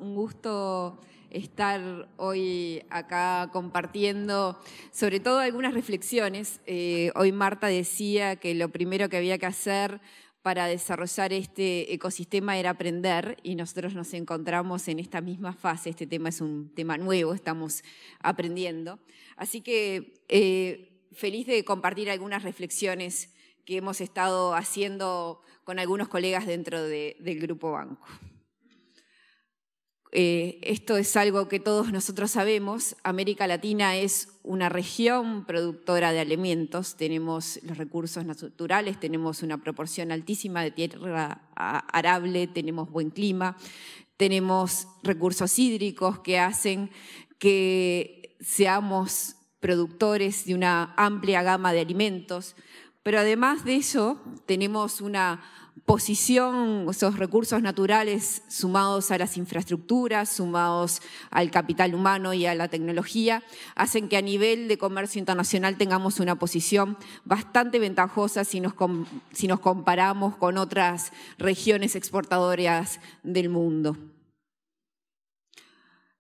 un gusto estar hoy acá compartiendo sobre todo algunas reflexiones. Hoy Marta decía que lo primero que había que hacer para desarrollar este ecosistema era aprender, y nosotros nos encontramos en esta misma fase. Este tema es un tema nuevo, estamos aprendiendo. Así que feliz de compartir algunas reflexiones que hemos estado haciendo con algunos colegas dentro del Grupo Banco. Esto es algo que todos nosotros sabemos. América Latina es una región productora de alimentos. Tenemos los recursos naturales, tenemos una proporción altísima de tierra arable, tenemos buen clima, tenemos recursos hídricos que hacen que seamos productores de una amplia gama de alimentos. Pero además de eso, tenemos una posición, esos recursos naturales sumados a las infraestructuras, sumados al capital humano y a la tecnología, hacen que a nivel de comercio internacional tengamos una posición bastante ventajosa si nos comparamos con otras regiones exportadoras del mundo.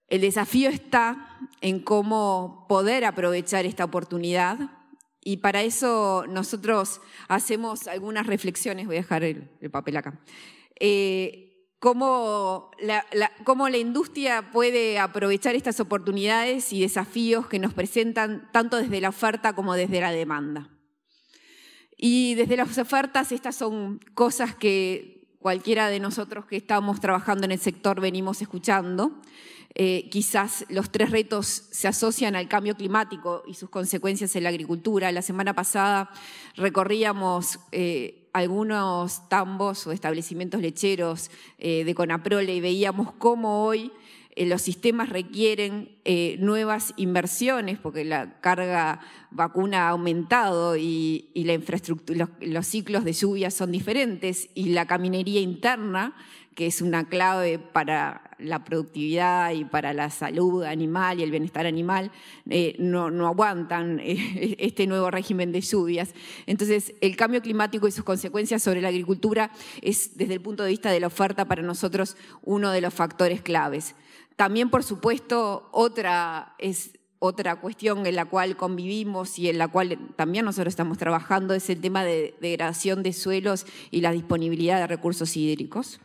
El desafío está en cómo poder aprovechar esta oportunidad. Y para eso nosotros hacemos algunas reflexiones. Voy a dejar el papel acá. Cómo la industria puede aprovechar estas oportunidades y desafíos que nos presentan tanto desde la oferta como desde la demanda. Y desde las ofertas, estas son cosas que cualquiera de nosotros que estamos trabajando en el sector venimos escuchando. Quizás los tres retos se asocian al cambio climático y sus consecuencias en la agricultura. La semana pasada recorríamos algunos tambos o establecimientos lecheros de Conaprole y veíamos cómo hoy los sistemas requieren nuevas inversiones porque la carga vacuna ha aumentado y la infraestructura, los ciclos de lluvia son diferentes, y la caminería interna, que es una clave para la productividad y para la salud animal y el bienestar animal, no aguantan este nuevo régimen de lluvias. Entonces, el cambio climático y sus consecuencias sobre la agricultura es, desde el punto de vista de la oferta, para nosotros uno de los factores claves. También, por supuesto, otra cuestión en la cual convivimos y en la cual también nosotros estamos trabajando es el tema de degradación de suelos y la disponibilidad de recursos hídricos.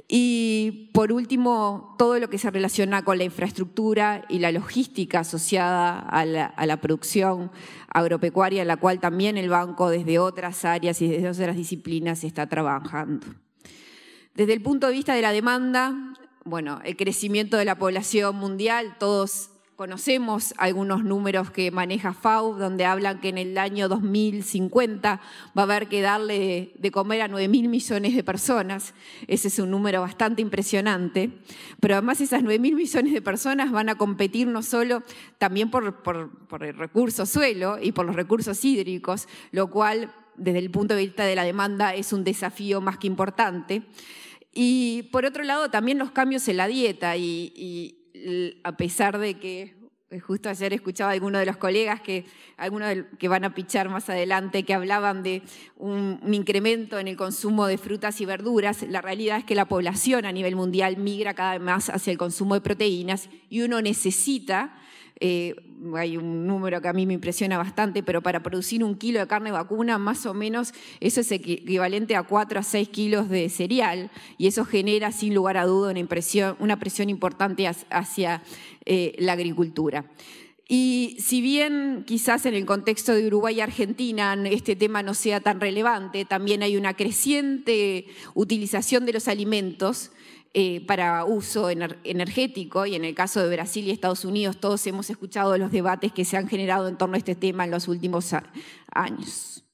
Y por último, todo lo que se relaciona con la infraestructura y la logística asociada a la producción agropecuaria, en la cual también el banco desde otras áreas y desde otras disciplinas está trabajando. Desde el punto de vista de la demanda, bueno, el crecimiento de la población mundial, todos conocemos algunos números que maneja FAO, donde hablan que en el año 2050 va a haber que darle de comer a 9.000 millones de personas. Ese es un número bastante impresionante. Pero además esas 9.000 millones de personas van a competir no solo también por el recurso suelo y por los recursos hídricos, lo cual desde el punto de vista de la demanda es un desafío más que importante. Y por otro lado también los cambios en la dieta y a pesar de que justo ayer escuchaba a algunos de los colegas, algunos que van a pichar más adelante, que hablaban de un incremento en el consumo de frutas y verduras, la realidad es que la población a nivel mundial migra cada vez más hacia el consumo de proteínas y uno necesita, hay un número que a mí me impresiona bastante, pero para producir 1 kilo de carne vacuna, más o menos, eso es equivalente a 4 a 6 kilos de cereal, y eso genera, sin lugar a duda, una presión importante hacia la agricultura. Y si bien quizás en el contexto de Uruguay y Argentina este tema no sea tan relevante, también hay una creciente utilización de los alimentos para uso energético, y en el caso de Brasil y Estados Unidos todos hemos escuchado los debates que se han generado en torno a este tema en los últimos años.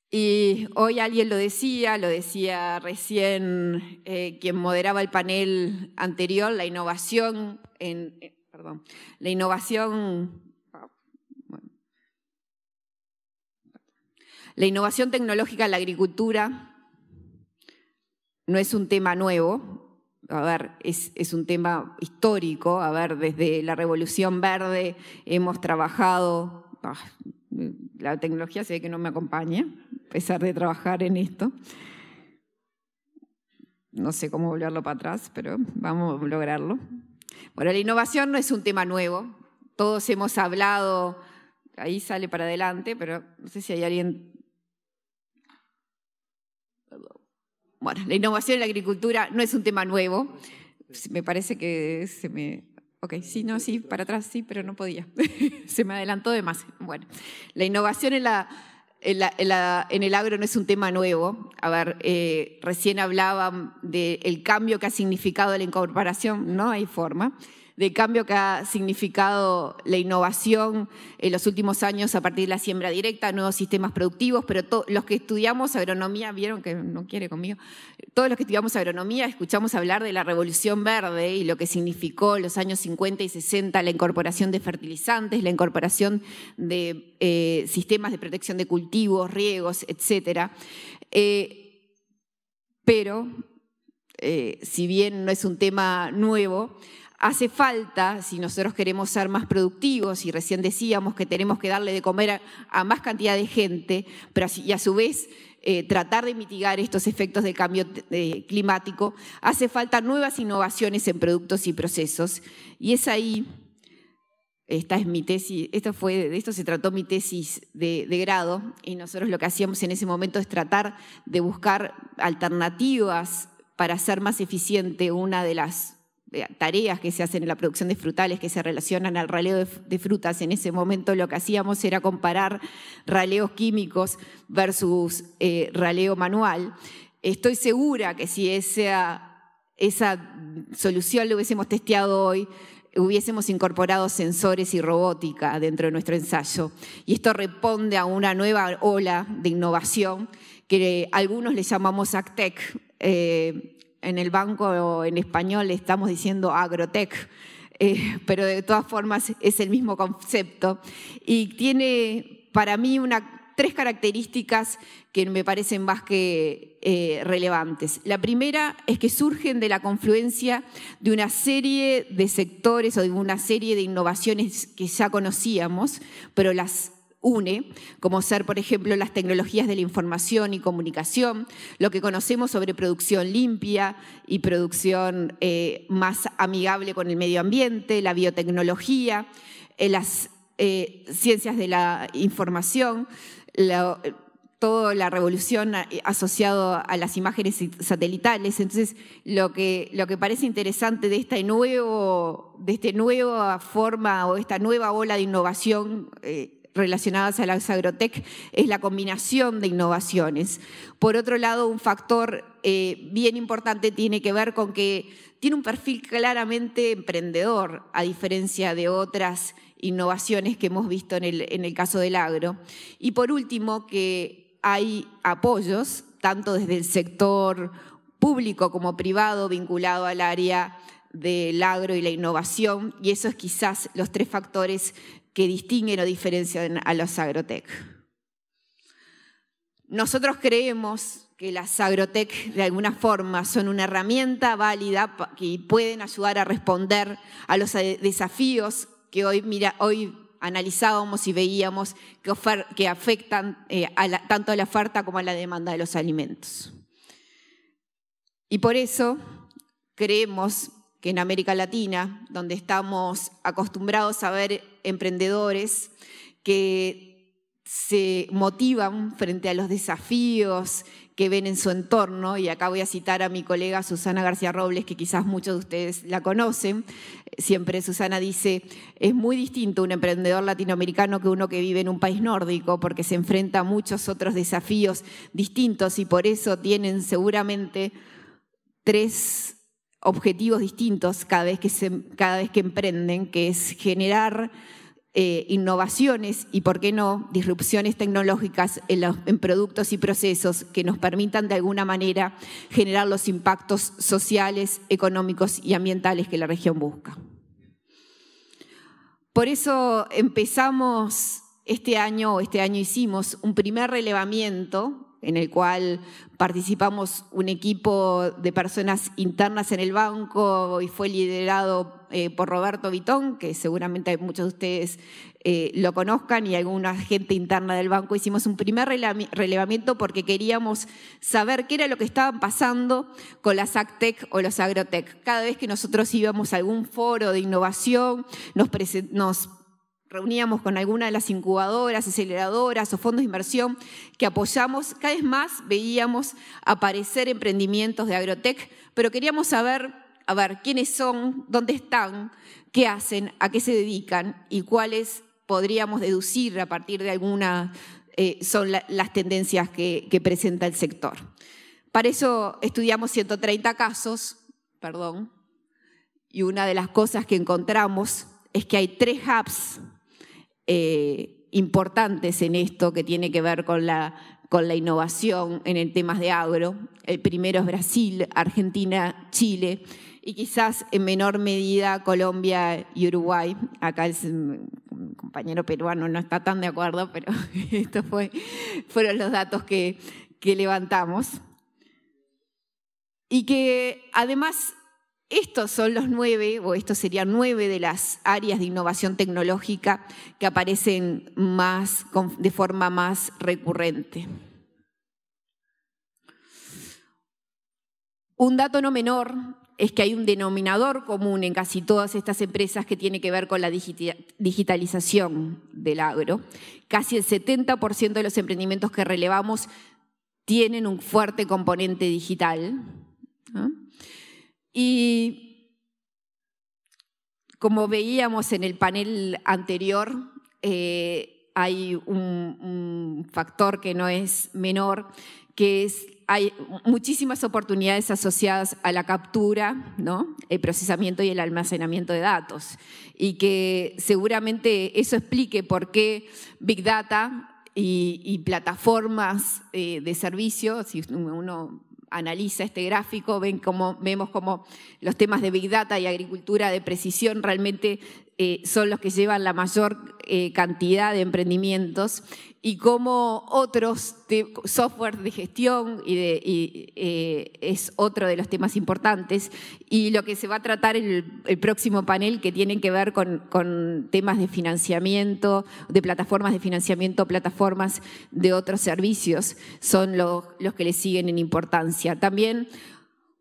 Y hoy alguien lo decía recién quien moderaba el panel anterior, la innovación tecnológica en la agricultura no es un tema nuevo. A ver, es un tema histórico. A ver, desde la Revolución Verde hemos trabajado. La tecnología se ve que no me acompaña, a pesar de trabajar en esto. No sé cómo volverlo para atrás, pero vamos a lograrlo. Bueno, la innovación no es un tema nuevo. Todos hemos hablado, ahí sale para adelante, pero no sé si hay alguien... Bueno, la innovación en la agricultura no es un tema nuevo. Me parece que se me... Ok, sí, no, sí, para atrás sí, pero no podía. Se me adelantó de más. Bueno, la innovación en el agro no es un tema nuevo. A ver, recién hablaban del cambio que ha significado la incorporación, no hay forma, del cambio que ha significado la innovación en los últimos años a partir de la siembra directa, nuevos sistemas productivos, pero los que estudiamos agronomía, vieron que no quiere conmigo, todos los que estudiamos agronomía escuchamos hablar de la revolución verde y lo que significó en los años 50 y 60 la incorporación de fertilizantes, la incorporación de sistemas de protección de cultivos, riegos, etc. Pero, si bien no es un tema nuevo, hace falta, si nosotros queremos ser más productivos, y recién decíamos que tenemos que darle de comer a más cantidad de gente, pero y a su vez tratar de mitigar estos efectos del cambio climático, hace falta nuevas innovaciones en productos y procesos. Y es ahí, esta es mi tesis, de esto se trató mi tesis de grado, y nosotros lo que hacíamos en ese momento es tratar de buscar alternativas para hacer más eficiente una de las tareas que se hacen en la producción de frutales que se relacionan al raleo de frutas. En ese momento lo que hacíamos era comparar raleos químicos versus raleo manual. Estoy segura que si esa solución la hubiésemos testeado hoy, hubiésemos incorporado sensores y robótica dentro de nuestro ensayo. Y esto responde a una nueva ola de innovación que algunos le llamamos AgTech. En el banco en español le estamos diciendo agrotech, pero de todas formas es el mismo concepto. Y tiene para mí tres características que me parecen más que relevantes. La primera es que surgen de la confluencia de una serie de sectores o de una serie de innovaciones que ya conocíamos, pero las une, como ser, por ejemplo, las tecnologías de la información y comunicación, lo que conocemos sobre producción limpia y producción más amigable con el medio ambiente, la biotecnología, las ciencias de la información, toda la revolución asociada a las imágenes satelitales. Entonces, lo que parece interesante de esta nueva forma o esta nueva ola de innovación relacionadas a las agrotech es la combinación de innovaciones. Por otro lado, un factor bien importante tiene que ver con que tiene un perfil claramente emprendedor, a diferencia de otras innovaciones que hemos visto en el caso del agro. Y por último, que hay apoyos, tanto desde el sector público como privado, vinculado al área del agro y la innovación, y eso es quizás los tres factores que distinguen o diferencian a los agrotech. Nosotros creemos que las agrotech de alguna forma son una herramienta válida que pueden ayudar a responder a los desafíos que hoy analizábamos y veíamos que afectan tanto a la oferta como a la demanda de los alimentos. Y por eso creemos que en América Latina, donde estamos acostumbrados a ver emprendedores que se motivan frente a los desafíos que ven en su entorno, y acá voy a citar a mi colega Susana García Robles, que quizás muchos de ustedes la conocen. Siempre Susana dice, es muy distinto un emprendedor latinoamericano que uno que vive en un país nórdico, porque se enfrenta a muchos otros desafíos distintos y por eso tienen seguramente tres objetivos distintos cada vez que emprenden, que es generar innovaciones y, por qué no, disrupciones tecnológicas en productos y procesos que nos permitan de alguna manera generar los impactos sociales, económicos y ambientales que la región busca. Por eso empezamos este año hicimos un primer relevamiento en el cual participamos un equipo de personas internas en el banco y fue liderado por Roberto Vitón, que seguramente muchos de ustedes lo conozcan, y alguna gente interna del banco. Hicimos un primer relevamiento porque queríamos saber qué era lo que estaban pasando con las AgTech o los Agrotech. Cada vez que nosotros íbamos a algún foro de innovación, nos reuníamos con alguna de las incubadoras, aceleradoras o fondos de inversión que apoyamos. Cada vez más veíamos aparecer emprendimientos de Agrotech, pero queríamos saber, quiénes son, dónde están, qué hacen, a qué se dedican y cuáles podríamos deducir a partir de alguna son las tendencias que presenta el sector. Para eso estudiamos 130 casos, y una de las cosas que encontramos es que hay 3 hubs importantes en esto que tiene que ver con la innovación en el temas de agro. El primero es Brasil, Argentina, Chile y quizás en menor medida Colombia y Uruguay. Acá el compañero peruano no está tan de acuerdo, pero estos fueron los datos que levantamos. Y que además estos son los 9, o estos serían 9 de las áreas de innovación tecnológica que aparecen de forma más recurrente. Un dato no menor es que hay un denominador común en casi todas estas empresas que tiene que ver con la digitalización del agro. Casi el 70% de los emprendimientos que relevamos tienen un fuerte componente digital, ¿no? Y como veíamos en el panel anterior, hay un factor que no es menor, que es hay muchísimas oportunidades asociadas a la captura, ¿no? El procesamiento y el almacenamiento de datos. Y que seguramente eso explique por qué Big Data y plataformas de servicios, si uno analiza este gráfico, vemos como los temas de Big Data y agricultura de precisión realmente son los que llevan la mayor cantidad de emprendimientos, y como otros software de gestión es otro de los temas importantes. Y lo que se va a tratar en el próximo panel, que tienen que ver con temas de financiamiento, de plataformas de financiamiento, plataformas de otros servicios, son los que le siguen en importancia. También,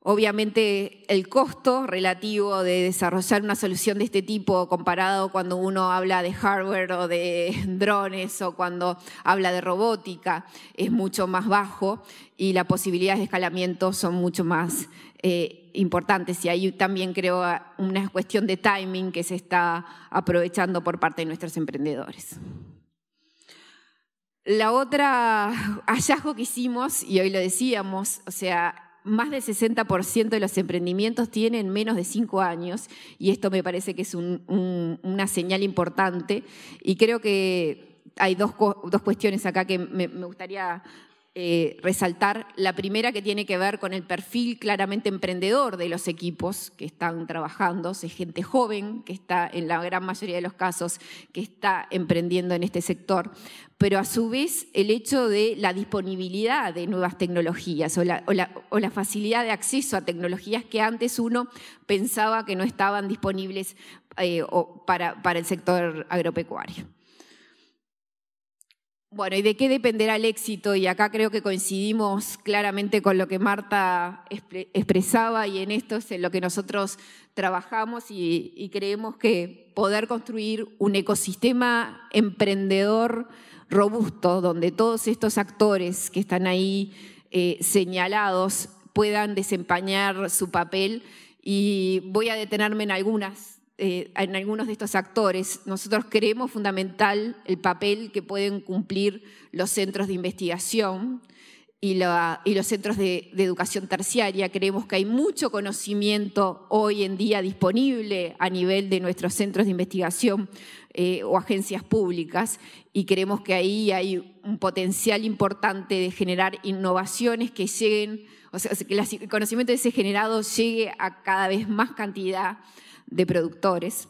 obviamente, el costo relativo de desarrollar una solución de este tipo comparado cuando uno habla de hardware o de drones o cuando habla de robótica es mucho más bajo, y las posibilidades de escalamiento son mucho más importantes. Y ahí también creo una cuestión de timing que se está aprovechando por parte de nuestros emprendedores. La otra hallazgo que hicimos, y hoy lo decíamos, o sea, más del 60% de los emprendimientos tienen menos de 5 años, y esto me parece que es una señal importante, y creo que hay dos cuestiones acá que me gustaría resaltar. La primera, que tiene que ver con el perfil claramente emprendedor de los equipos que están trabajando. Es gente joven que está, en la gran mayoría de los casos, que está emprendiendo en este sector, pero a su vez el hecho de la disponibilidad de nuevas tecnologías o la facilidad de acceso a tecnologías que antes uno pensaba que no estaban disponibles para el sector agropecuario. Bueno, ¿y de qué dependerá el éxito? Y acá creo que coincidimos claramente con lo que Marta expresaba, y en esto es en lo que nosotros trabajamos, y creemos que poder construir un ecosistema emprendedor robusto, donde todos estos actores que están ahí señalados puedan desempeñar su papel. Y voy a detenerme en algunos de estos actores. Nosotros creemos fundamental el papel que pueden cumplir los centros de investigación y los centros de educación terciaria. Creemos que hay mucho conocimiento hoy en día disponible a nivel de nuestros centros de investigación o agencias públicas, y creemos que ahí hay un potencial importante de generar innovaciones que lleguen, o sea, que el conocimiento de ese generado llegue a cada vez más cantidad de productores.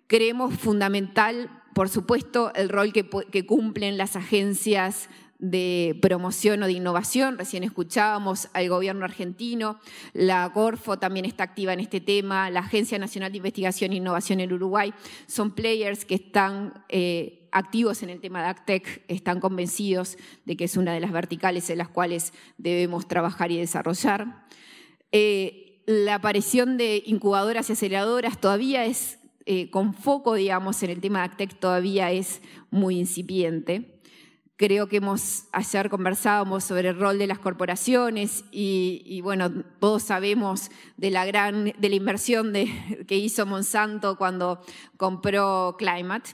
Creemos fundamental, por supuesto, el rol que cumplen las agencias de promoción o de innovación. Recién escuchábamos al gobierno argentino, la Corfo también está activa en este tema, la Agencia Nacional de Investigación e Innovación en Uruguay, son players que están activos en el tema de AgTech, están convencidos de que es una de las verticales en las cuales debemos trabajar y desarrollar. La aparición de incubadoras y aceleradoras todavía es, con foco, digamos, en el tema de AgTech, todavía es muy incipiente. Creo que ayer conversábamos sobre el rol de las corporaciones y bueno, todos sabemos de la inversión que hizo Monsanto cuando compró Climate.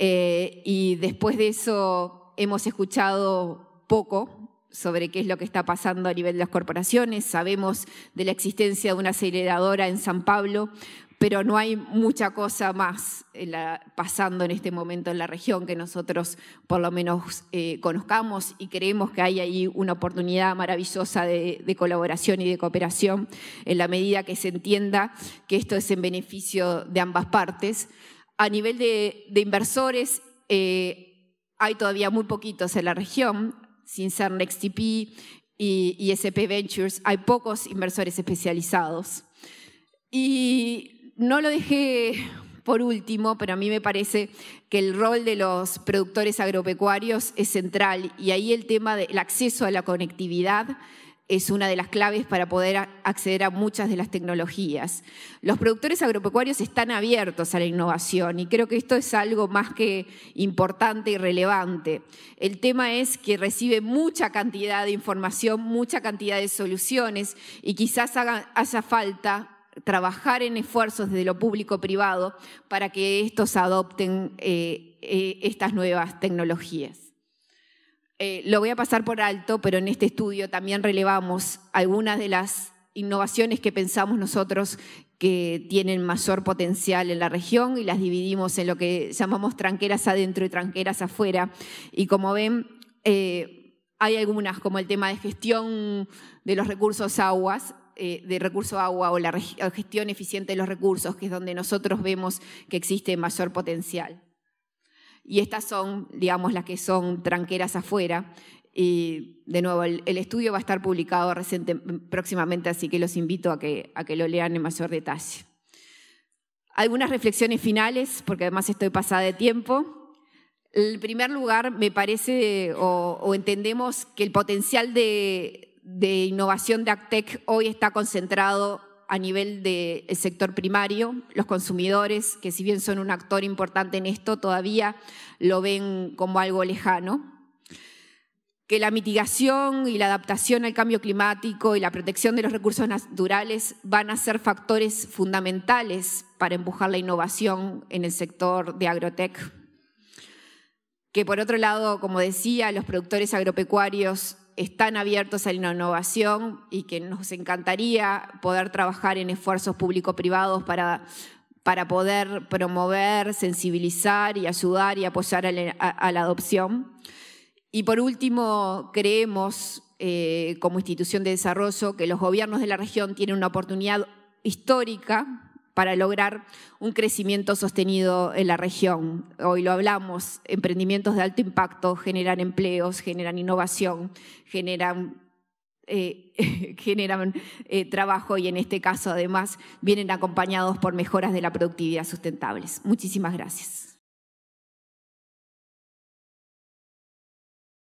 Y después de eso hemos escuchado poco sobre qué es lo que está pasando a nivel de las corporaciones. Sabemos de la existencia de una aceleradora en San Pablo, pero no hay mucha cosa más pasando en este momento en la región que nosotros por lo menos conozcamos, y creemos que hay ahí una oportunidad maravillosa de colaboración y de cooperación en la medida que se entienda que esto es en beneficio de ambas partes. A nivel de inversores, hay todavía muy poquitos en la región, sin ser NextTP y SP Ventures, hay pocos inversores especializados. Y no lo dejé por último, pero a mí me parece que el rol de los productores agropecuarios es central, y ahí el tema del acceso a la conectividad es una de las claves para poder acceder a muchas de las tecnologías. Los productores agropecuarios están abiertos a la innovación y creo que esto es algo más que importante y relevante. El tema es que recibe mucha cantidad de información, mucha cantidad de soluciones, y quizás haga falta trabajar en esfuerzos desde lo público-privado para que estos adopten estas nuevas tecnologías. Lo voy a pasar por alto, pero en este estudio también relevamos algunas de las innovaciones que pensamos nosotros que tienen mayor potencial en la región, y las dividimos en lo que llamamos tranqueras adentro y tranqueras afuera. Y como ven, hay algunas, como el tema de gestión de los recursos aguas, de recurso agua, o la gestión eficiente de los recursos, que es donde nosotros vemos que existe mayor potencial. Y estas son, digamos, las que son tranqueras afuera. Y de nuevo, el estudio va a estar publicado próximamente, así que los invito a que lo lean en mayor detalle. Algunas reflexiones finales, porque además estoy pasada de tiempo. En primer lugar, me parece o entendemos que el potencial de innovación de AgTech hoy está concentrado a nivel del sector primario. Los consumidores, que si bien son un actor importante en esto, todavía lo ven como algo lejano. Que la mitigación y la adaptación al cambio climático y la protección de los recursos naturales van a ser factores fundamentales para empujar la innovación en el sector de agrotech. Que por otro lado, como decía, los productores agropecuarios están abiertos a la innovación y que nos encantaría poder trabajar en esfuerzos público-privados para poder promover, sensibilizar y ayudar y apoyar a la adopción. Y por último, creemos como institución de desarrollo que los gobiernos de la región tienen una oportunidad histórica para lograr un crecimiento sostenido en la región. Hoy lo hablamos, emprendimientos de alto impacto generan empleos, generan innovación, generan trabajo, y en este caso además vienen acompañados por mejoras de la productividad sustentables. Muchísimas gracias.